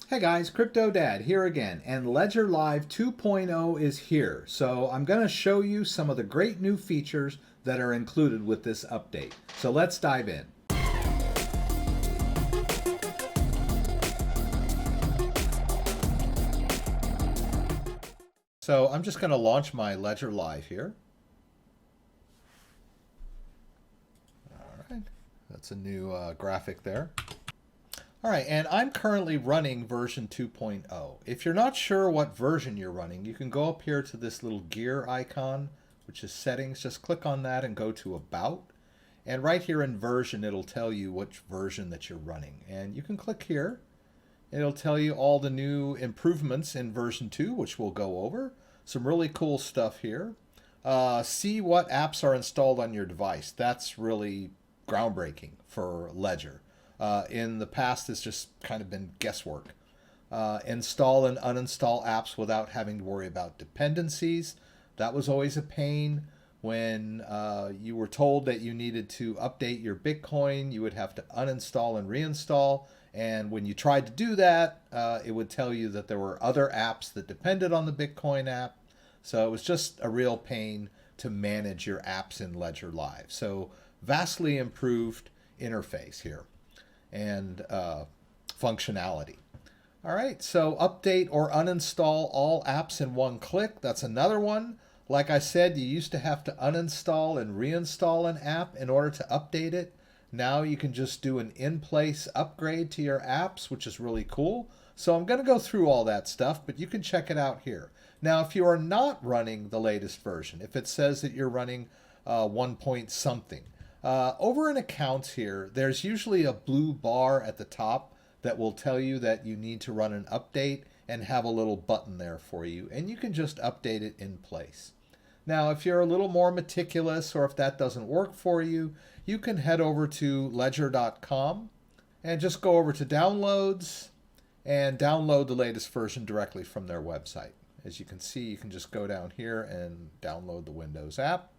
Hey guys, CryptoDad here again, and Ledger Live 2.0 is here. So I'm going to show you some of the great new features that are included with this update. So let's dive in. So I'm just going to launch my Ledger Live here. All right, that's a new graphic there. All right, and I'm currently running version 2.0. If you're not sure what version you're running, you can go up here to this little gear icon, which is settings. Just click on that and go to about. And right here in version, it'll tell you which version that you're running. And you can click here. It'll tell you all the new improvements in version 2, which we'll go over. Some really cool stuff here. See what apps are installed on your device. That's really groundbreaking for Ledger. In the past, it's just kind of been guesswork. Install and uninstall apps without having to worry about dependencies. That was always a pain. When you were told that you needed to update your Bitcoin, you would have to uninstall and reinstall. And when you tried to do that, it would tell you that there were other apps that depended on the Bitcoin app. So it was just a real pain to manage your apps in Ledger Live. So vastly improved interface here and functionality. All right, so update or uninstall all apps in one click. That's another one. Like I said, you used to have to uninstall and reinstall an app in order to update it. Now you can just do an in-place upgrade to your apps, which is really cool. So I'm going to go through all that stuff, but you can check it out here. Now, if you are not running the latest version, if it says that you're running 1 point something, over in accounts here, there's usually a blue bar at the top that will tell you that you need to run an update and have a little button there for you, and you can just update it in place. Now, if you're a little more meticulous or if that doesn't work for you, you can head over to ledger.com and just go over to downloads and download the latest version directly from their website. As you can see, you can just go down here and download the Windows app.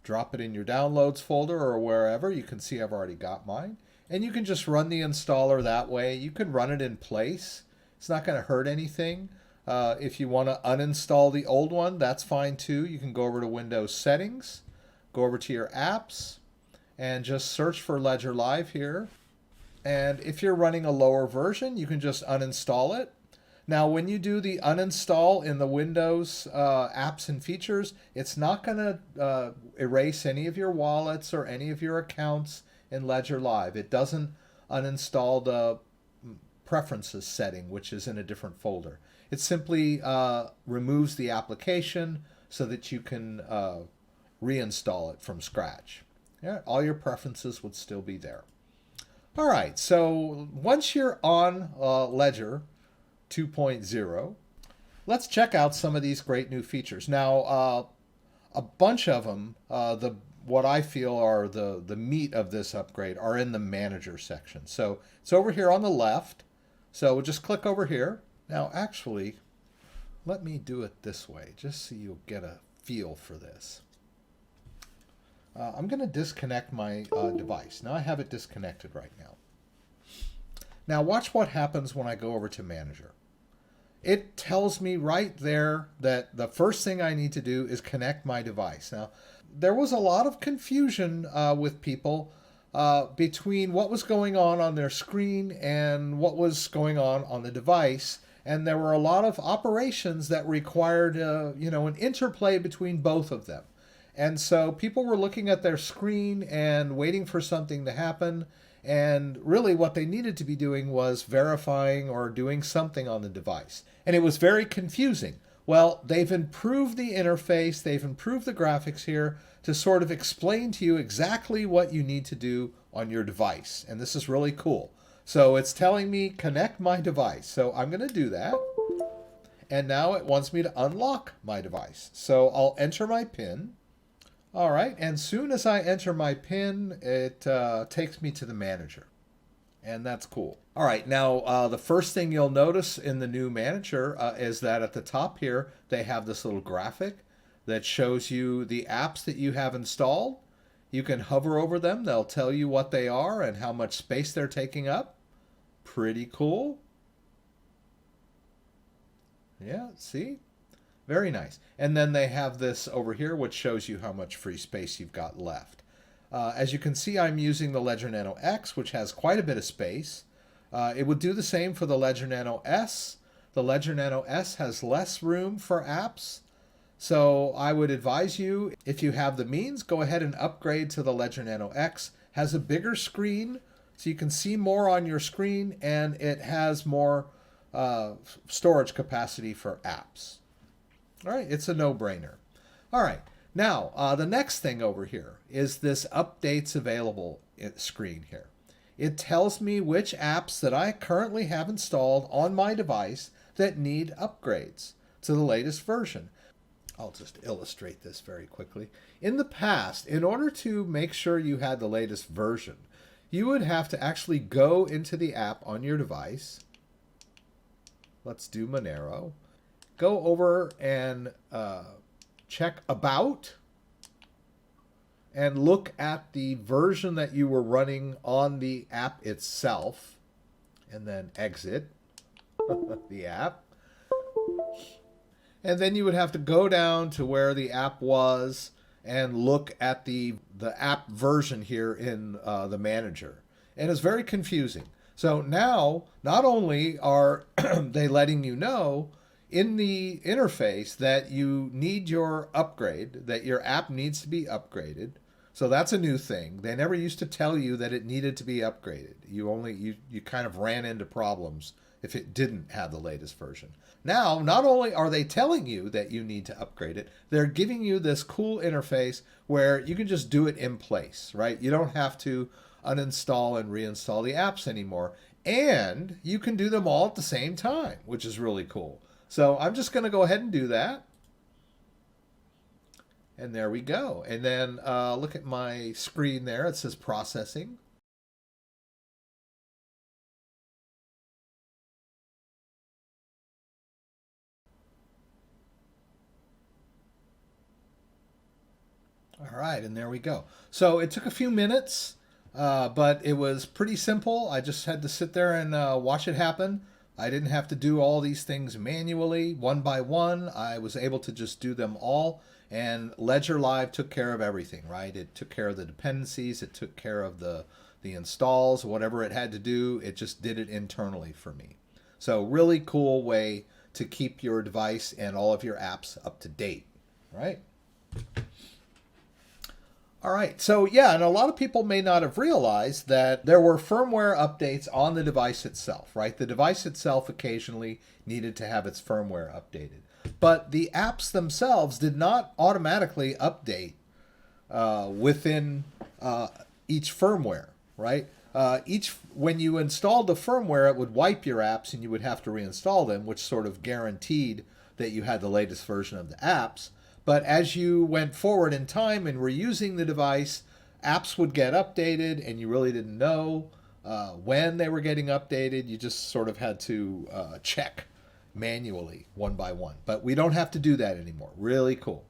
Drop it in your downloads folder or wherever. You can see I've already got mine. And you can just run the installer that way. You can run it in place. It's not going to hurt anything. If you want to uninstall the old one, that's fine too. You can go over to Windows Settings, go over to your apps, and just search for Ledger Live here. And if you're running a lower version, you can just uninstall it. Now, when you do the uninstall in the Windows apps and features, it's not going to erase any of your wallets or any of your accounts in Ledger Live. It doesn't uninstall the preferences setting, which is in a different folder. It simply removes the application so that you can reinstall it from scratch. Yeah, all your preferences would still be there. All right, so once you're on Ledger 2.0, let's check out some of these great new features. Now, a bunch of them, what I feel are the meat of this upgrade, are in the manager section. So it's over here on the left. So we'll just click over here. Now, actually, let me do it this way, just so you'll get a feel for this. I'm going to disconnect my device. Now I have it disconnected right now. Now watch what happens when I go over to Manager. It tells me right there that the first thing I need to do is connect my device. Now, there was a lot of confusion with people between what was going on their screen and what was going on the device. And there were a lot of operations that required an interplay between both of them. And so people were looking at their screen and waiting for something to happen. And really what they needed to be doing was verifying or doing something on the device. And it was very confusing. Well, they've improved the interface, they've improved the graphics here to sort of explain to you exactly what you need to do on your device. And this is really cool. So it's telling me connect my device. So I'm going to do that. And now it wants me to unlock my device. So I'll enter my PIN. All right, and soon as I enter my PIN, it takes me to the manager, and that's cool. All right, now the first thing you'll notice in the new manager is that at the top here, they have this little graphic that shows you the apps that you have installed. You can hover over them. They'll tell you what they are and how much space they're taking up. Pretty cool. Yeah, see? Very nice. And then they have this over here, which shows you how much free space you've got left. As you can see, I'm using the Ledger Nano X, which has quite a bit of space. It would do the same for the Ledger Nano S. The Ledger Nano S has less room for apps. So I would advise you, if you have the means, go ahead and upgrade to the Ledger Nano X. It has a bigger screen, so you can see more on your screen, and it has more storage capacity for apps. All right, it's a no-brainer. All right, now the next thing over here is this updates available screen here. It tells me which apps that I currently have installed on my device that need upgrades to the latest version. I'll just illustrate this very quickly. In the past, in order to make sure you had the latest version, you would have to actually go into the app on your device. Let's do Monero. Go over and check About and look at the version that you were running on the app itself, and then exit the app. And then you would have to go down to where the app was and look at the app version here in the manager. And it's very confusing. So now, not only are they letting you know in the interface that you need your upgrade, that your app needs to be upgraded. So that's a new thing. They never used to tell you that it needed to be upgraded. You kind of ran into problems if it didn't have the latest version. Now, not only are they telling you that you need to upgrade it, they're giving you this cool interface where you can just do it in place, right? You don't have to uninstall and reinstall the apps anymore. And you can do them all at the same time, which is really cool. So I'm just going to go ahead and do that. And there we go. And then look at my screen there. It says processing. All right, and there we go. So it took a few minutes, but it was pretty simple. I just had to sit there and watch it happen. I didn't have to do all these things manually, one by one. I was able to just do them all. And Ledger Live took care of everything, right? It took care of the dependencies. It took care of the installs, whatever it had to do. It just did it internally for me. So really cool way to keep your device and all of your apps up to date, right? All right, so yeah, and a lot of people may not have realized that there were firmware updates on the device itself, right? The device itself occasionally needed to have its firmware updated. But the apps themselves did not automatically update within each firmware, right? When you installed the firmware, it would wipe your apps and you would have to reinstall them, which sort of guaranteed that you had the latest version of the apps. But as you went forward in time and were using the device, apps would get updated and you really didn't know when they were getting updated. You just sort of had to check manually one by one. But we don't have to do that anymore. Really cool.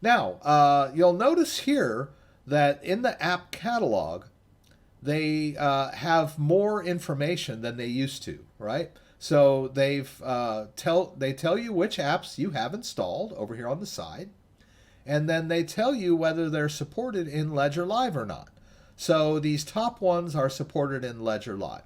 Now, you'll notice here that in the app catalog, they have more information than they used to, right? So they tell you which apps you have installed over here on the side. And then they tell you whether they're supported in Ledger Live or not. So these top ones are supported in Ledger Live.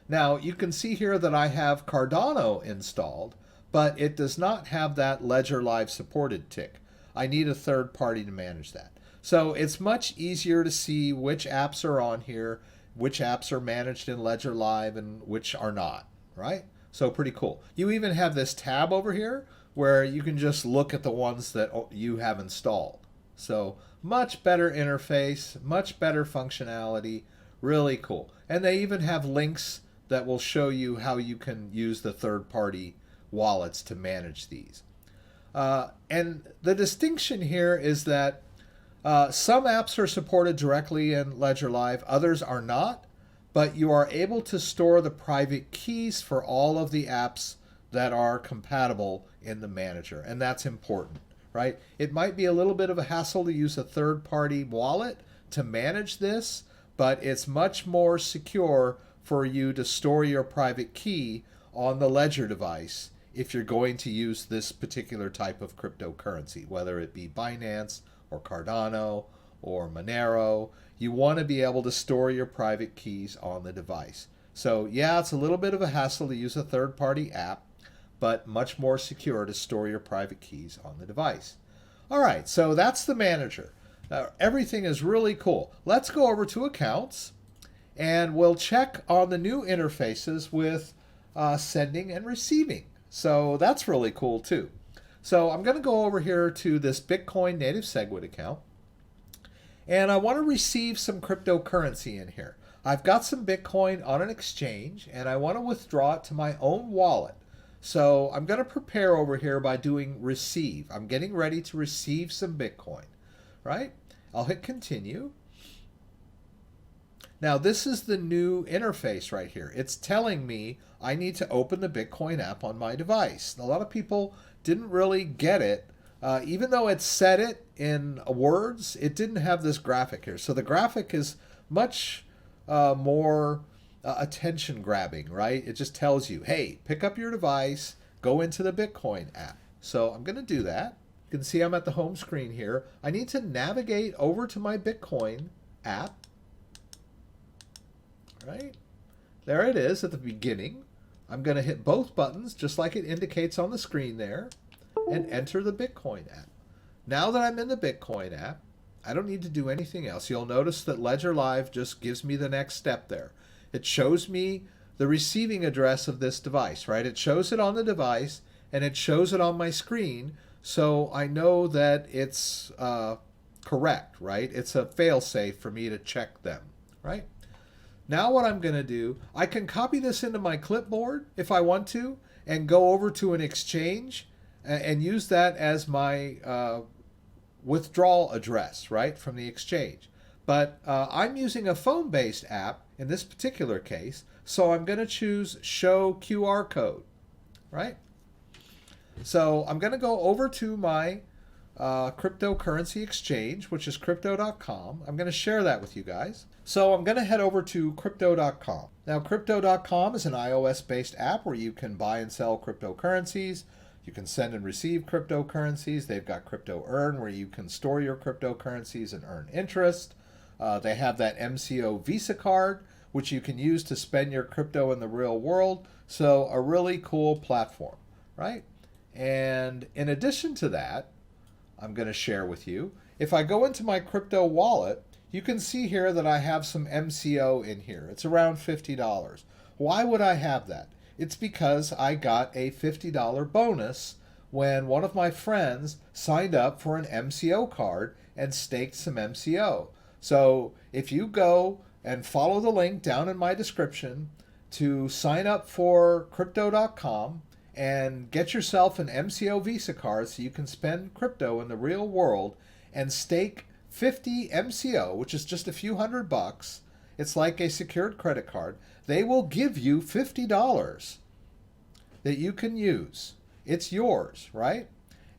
Now you can see here that I have Cardano installed, but it does not have that Ledger Live supported tick. I need a third party to manage that. So it's much easier to see which apps are on here, which apps are managed in Ledger Live and which are not, right? So pretty cool. You even have this tab over here where you can just look at the ones that you have installed. So much better interface, much better functionality, really cool. And they even have links that will show you how you can use the third-party wallets to manage these. And the distinction here is that some apps are supported directly in Ledger Live, others are not, but you are able to store the private keys for all of the apps that are compatible in the manager, and that's important, right? It might be a little bit of a hassle to use a third-party wallet to manage this, but it's much more secure for you to store your private key on the Ledger device if you're going to use this particular type of cryptocurrency, whether it be Binance or Cardano or Monero. You want to be able to store your private keys on the device. So yeah, it's a little bit of a hassle to use a third-party app, but much more secure to store your private keys on the device. All right, so that's the manager. Everything is really cool. Let's go over to accounts, and we'll check on the new interfaces with sending and receiving. So that's really cool too. So I'm going to go over here to this Bitcoin native SegWit account, and I want to receive some cryptocurrency in here. I've got some Bitcoin on an exchange, and I want to withdraw it to my own wallet. So I'm going to prepare over here by doing receive. I'm getting ready to receive some Bitcoin, right? I'll hit continue. Now this is the new interface right here. It's telling me I need to open the Bitcoin app on my device. A lot of people didn't really get it. Even though it said it in words, it didn't have this graphic here. So the graphic is much more attention grabbing, right? It just tells you, hey, pick up your device, go into the Bitcoin app. So I'm going to do that. You can see I'm at the home screen here. I need to navigate over to my Bitcoin app. Right? There it is at the beginning. I'm going to hit both buttons just like it indicates on the screen there and enter the Bitcoin app. Now that I'm in the Bitcoin app, I don't need to do anything else. You'll notice that Ledger Live just gives me the next step there. It shows me the receiving address of this device, right? It shows it on the device and it shows it on my screen, so I know that it's correct, right? It's a fail-safe for me to check them, right? Now what I'm going to do, I can copy this into my clipboard if I want to and go over to an exchange and use that as my withdrawal address, right, from the exchange. But I'm using a phone-based app in this particular case, so I'm going to choose Show QR Code, right? So I'm going to go over to my cryptocurrency exchange, which is crypto.com. I'm going to share that with you guys. So I'm going to head over to crypto.com. Now, crypto.com is an iOS-based app where you can buy and sell cryptocurrencies. You can send and receive cryptocurrencies. They've got Crypto Earn, where you can store your cryptocurrencies and earn interest. They have that MCO Visa card, which you can use to spend your crypto in the real world. So a really cool platform, right? And in addition to that, I'm going to share with you, if I go into my crypto wallet, you can see here that I have some MCO in here. It's around $50. Why would I have that? It's because I got a $50 bonus when one of my friends signed up for an MCO card and staked some MCO. So if you go and follow the link down in my description to sign up for crypto.com and get yourself an MCO Visa card so you can spend crypto in the real world and stake 50 MCO, which is just a few $100. It's like a secured credit card. They will give you $50 that you can use. It's yours, right?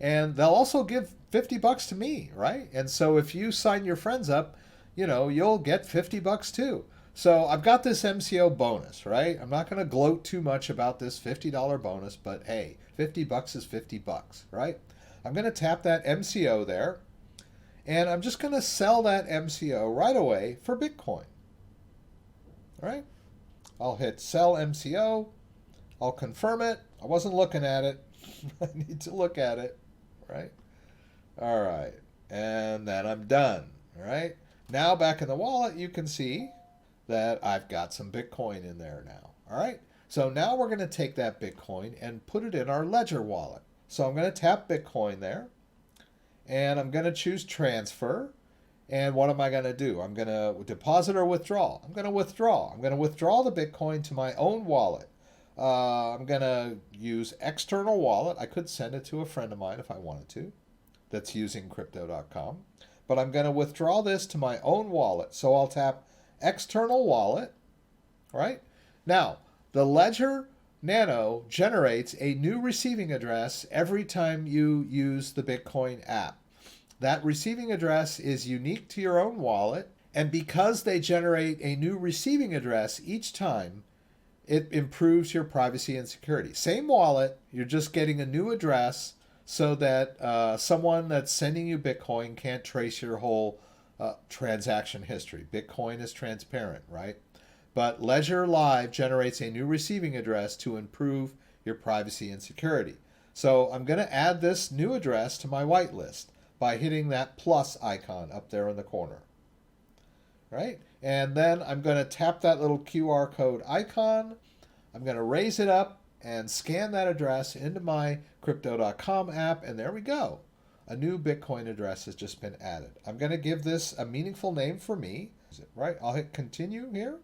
And they'll also give $50 to me, right? And so if you sign your friends up, you know, you'll get $50 too. So I've got this MCO bonus, right? I'm not going to gloat too much about this $50 bonus, but hey, $50 is $50, right? I'm going to tap that MCO there, and I'm just going to sell that MCO right away for Bitcoin. All right? I'll hit sell MCO. I'll confirm it. I wasn't looking at it. I need to look at it, right? All right. And then I'm done, all right? Now back in the wallet, you can see that I've got some Bitcoin in there now, all right? So now we're going to take that Bitcoin and put it in our Ledger wallet. So I'm going to tap Bitcoin there, and I'm going to choose transfer. And what am I going to do? I'm going to deposit or withdraw. I'm going to withdraw. I'm going to withdraw the Bitcoin to my own wallet. I'm going to use external wallet. I could send it to a friend of mine if I wanted to that's using crypto.com. But I'm going to withdraw this to my own wallet. So I'll tap external wallet, right? Now, the Ledger Nano generates a new receiving address every time you use the Bitcoin app. That receiving address is unique to your own wallet, and because they generate a new receiving address each time, it improves your privacy and security. Same wallet, you're just getting a new address so that someone that's sending you Bitcoin can't trace your whole transaction history. Bitcoin is transparent, right? But Ledger Live generates a new receiving address to improve your privacy and security. So I'm going to add this new address to my whitelist by hitting that plus icon up there in the corner, right? And then I'm going to tap that little QR code icon. I'm going to raise it up and scan that address into my Crypto.com app, and there we go. A new Bitcoin address has just been added. I'm going to give this a meaningful name for me, right? I'll hit continue here.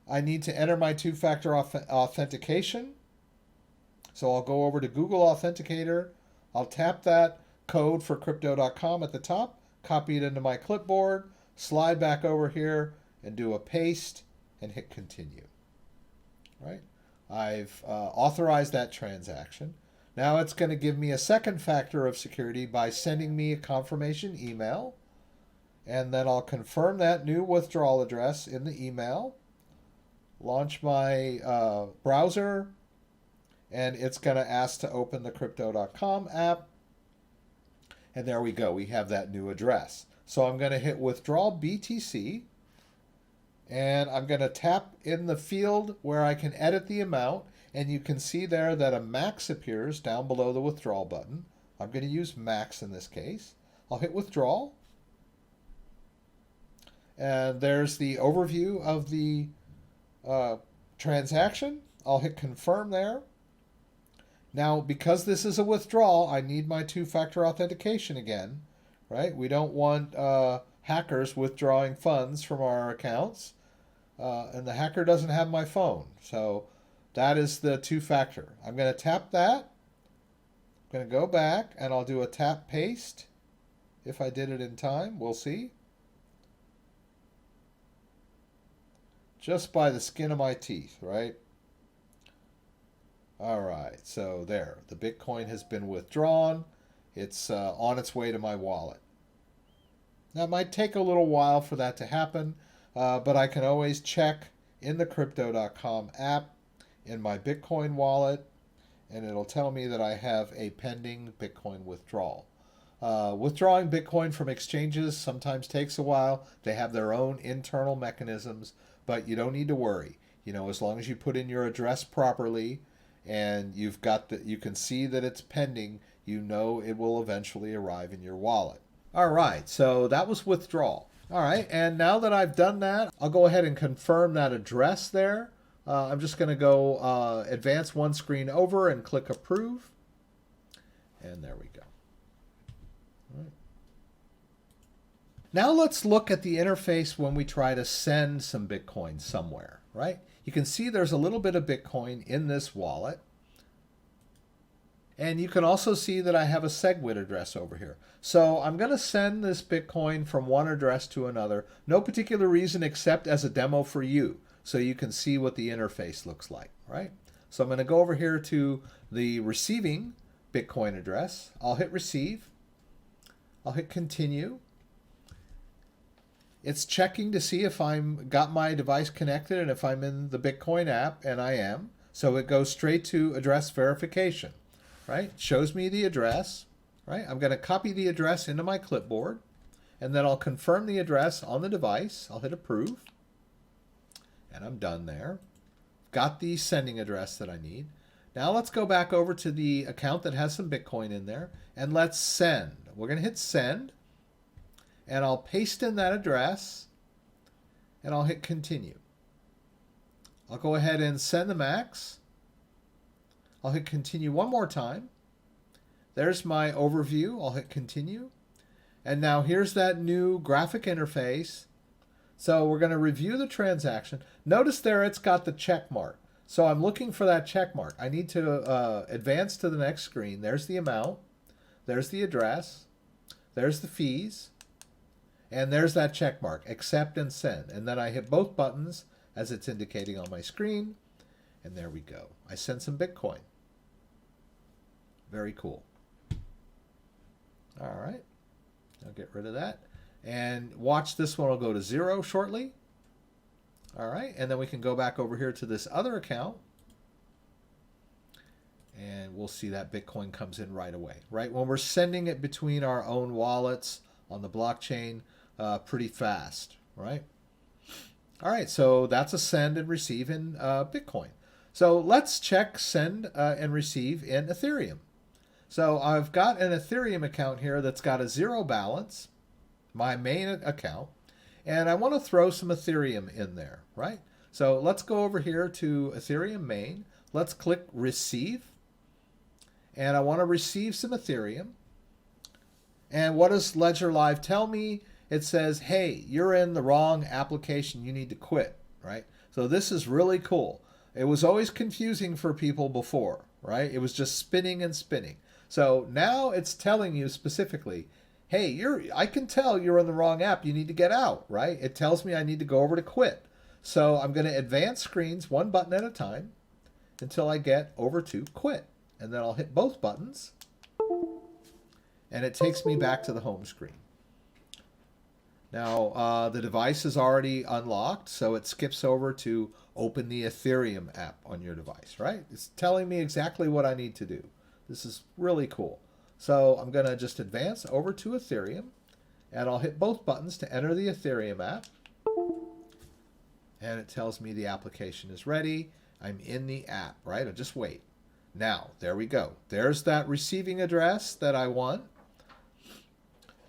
I need to enter my two-factor authentication. So I'll go over to Google Authenticator. I'll tap that code for Crypto.com at the top, copy it into my clipboard, slide back over here, and do a paste, and hit continue. Right? I've authorized that transaction. Now it's going to give me a second factor of security by sending me a confirmation email. And then I'll confirm that new withdrawal address in the email. Launch my browser, and it's going to ask to open the Crypto.com app. And there we go. We have that new address. So I'm going to hit withdraw BTC, and I'm going to tap in the field where I can edit the amount, and you can see there that a max appears down below the withdrawal button. I'm going to use max in this case. I'll hit withdrawal, and there's the overview of the transaction. I'll hit confirm there. Now, because this is a withdrawal, I need my two-factor authentication again, right? We don't want hackers withdrawing funds from our accounts, and the hacker doesn't have my phone. So that is the two-factor. I'm going to tap that. I'm going to go back, and I'll do a tap paste. If I did it in time, we'll see. Just by the skin of my teeth, right? All right, so there. The Bitcoin has been withdrawn. It's on its way to my wallet. Now, it might take a little while for that to happen, but I can always check in the Crypto.com app in my Bitcoin wallet, and it'll tell me that I have a pending Bitcoin withdrawal. Withdrawing Bitcoin from exchanges sometimes takes a while. They have their own internal mechanisms, but you don't need to worry. You know, as long as you put in your address properly and you can see that it's pending, you know it will eventually arrive in your wallet. All right, so that was withdrawal. All right, and now that I've done that, I'll go ahead and confirm that address there. I'm just going to go advance one screen over and click approve. And there we go. All right. Now let's look at the interface when we try to send some Bitcoin somewhere, right? You can see there's a little bit of Bitcoin in this wallet. And you can also see that I have a SegWit address over here. So I'm going to send this Bitcoin from one address to another. No particular reason except as a demo for you, so you can see what the interface looks like, right? So I'm going to go over here to the receiving Bitcoin address. I'll hit receive. I'll hit continue. It's checking to see if I'm got my device connected and if I'm in the Bitcoin app, and I am. So it goes straight to address verification, right? Shows me the address, right? I'm going to copy the address into my clipboard, and then I'll confirm the address on the device. I'll hit approve, and I'm done there. Got the sending address that I need. Now let's go back over to the account that has some Bitcoin in there, and let's send. We're going to hit send. And I'll paste in that address, and I'll hit continue. I'll go ahead and send the max. I'll hit continue one more time. There's my overview. I'll hit continue. And now here's that new graphic interface. So we're going to review the transaction. Notice there it's got the check mark. So I'm looking for that check mark. I need to advance to the next screen. There's the amount. There's the address. There's the fees. And there's that check mark, accept and send. And then I hit both buttons as it's indicating on my screen. And there we go. I sent some Bitcoin. Very cool. All right. I'll get rid of that. And watch, this one will go to 0 shortly. All right, and then we can go back over here to this other account, and we'll see that Bitcoin comes in right away, right? When we're sending it between our own wallets on the blockchain, pretty fast, right? All right, so that's a send and receive in Bitcoin. So let's check send and receive in Ethereum. So I've got an Ethereum account here that's got a 0 balance, my main account, and I want to throw some Ethereum in there, right? So let's go over here to Ethereum main. Let's click receive, and I want to receive some Ethereum. And what does Ledger Live tell me? It says, hey, you're in the wrong application. You need to quit, right? So this is really cool. It was always confusing for people before, right? It was just spinning and spinning. So now it's telling you specifically, hey, I can tell you're in the wrong app. You need to get out, right? It tells me I need to go over to quit. So I'm going to advance screens one button at a time until I get over to quit. And then I'll hit both buttons, and it takes me back to the home screen. Now, the device is already unlocked, so it skips over to open the Ethereum app on your device, right? It's telling me exactly what I need to do. This is really cool. So I'm going to just advance over to Ethereum, and I'll hit both buttons to enter the Ethereum app. And it tells me the application is ready. I'm in the app, right? I'll just wait. Now, there we go. There's that receiving address that I want.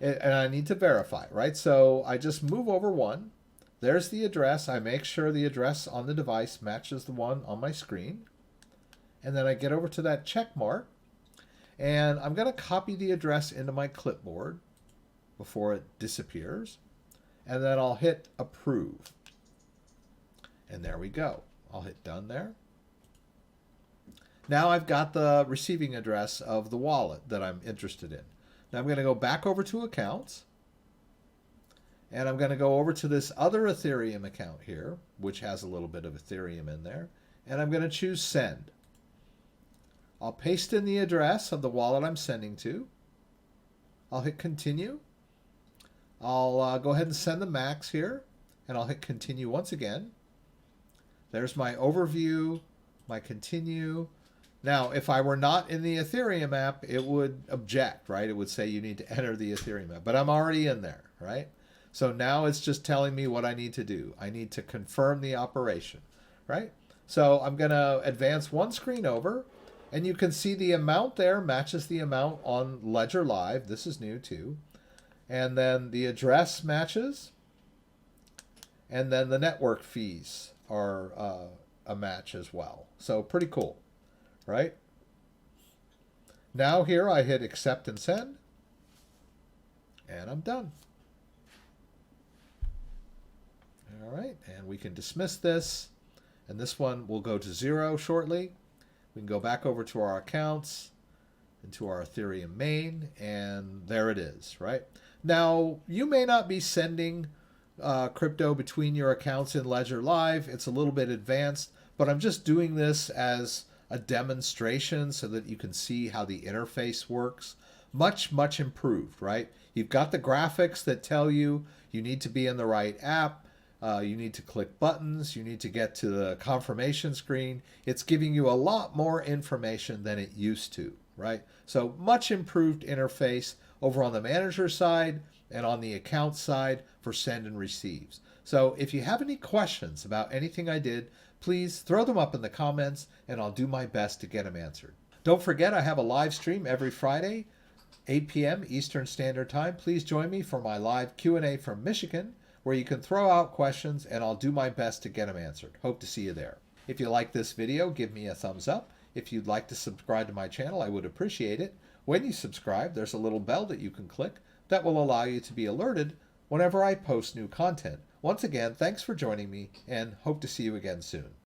And I need to verify, right? So I just move over one. There's the address. I make sure the address on the device matches the one on my screen. And then I get over to that check mark. And I'm going to copy the address into my clipboard before it disappears. And then I'll hit approve. And there we go. I'll hit done there. Now I've got the receiving address of the wallet that I'm interested in. Now I'm going to go back over to accounts, and I'm going to go over to this other Ethereum account here, which has a little bit of Ethereum in there, and I'm going to choose send. I'll paste in the address of the wallet I'm sending to. I'll hit continue. I'll go ahead and send the max here, and I'll hit continue once again. There's my overview, my continue. Now, if I were not in the Ethereum app, it would object, right? It would say you need to enter the Ethereum app, but I'm already in there, right? So now it's just telling me what I need to do. I need to confirm the operation, right? So I'm going to advance one screen over, and you can see the amount there matches the amount on Ledger Live. This is new too. And then the address matches, and then the network fees are a match as well. So pretty cool. Right? Now here I hit accept and send, and I'm done. All right, and we can dismiss this, and this one will go to 0 shortly. We can go back over to our accounts, into our Ethereum main, and there it is, right? Now, you may not be sending crypto between your accounts in Ledger Live. It's a little bit advanced, but I'm just doing this as a demonstration so that you can see how the interface works. Much improved, right? You've got the graphics that tell you need to be in the right app. You need to click buttons. You need to get to the confirmation screen. It's giving you a lot more information than it used to, right? So much improved interface over on the manager side and on the account side for send and receives. So if you have any questions about anything I did, please throw them up in the comments, and I'll do my best to get them answered. Don't forget, I have a live stream every Friday, 8 p.m. Eastern Standard Time. Please join me for my live Q&A from Michigan, where you can throw out questions, and I'll do my best to get them answered. Hope to see you there. If you like this video, give me a thumbs up. If you'd like to subscribe to my channel, I would appreciate it. When you subscribe, there's a little bell that you can click that will allow you to be alerted whenever I post new content. Once again, thanks for joining me, and hope to see you again soon.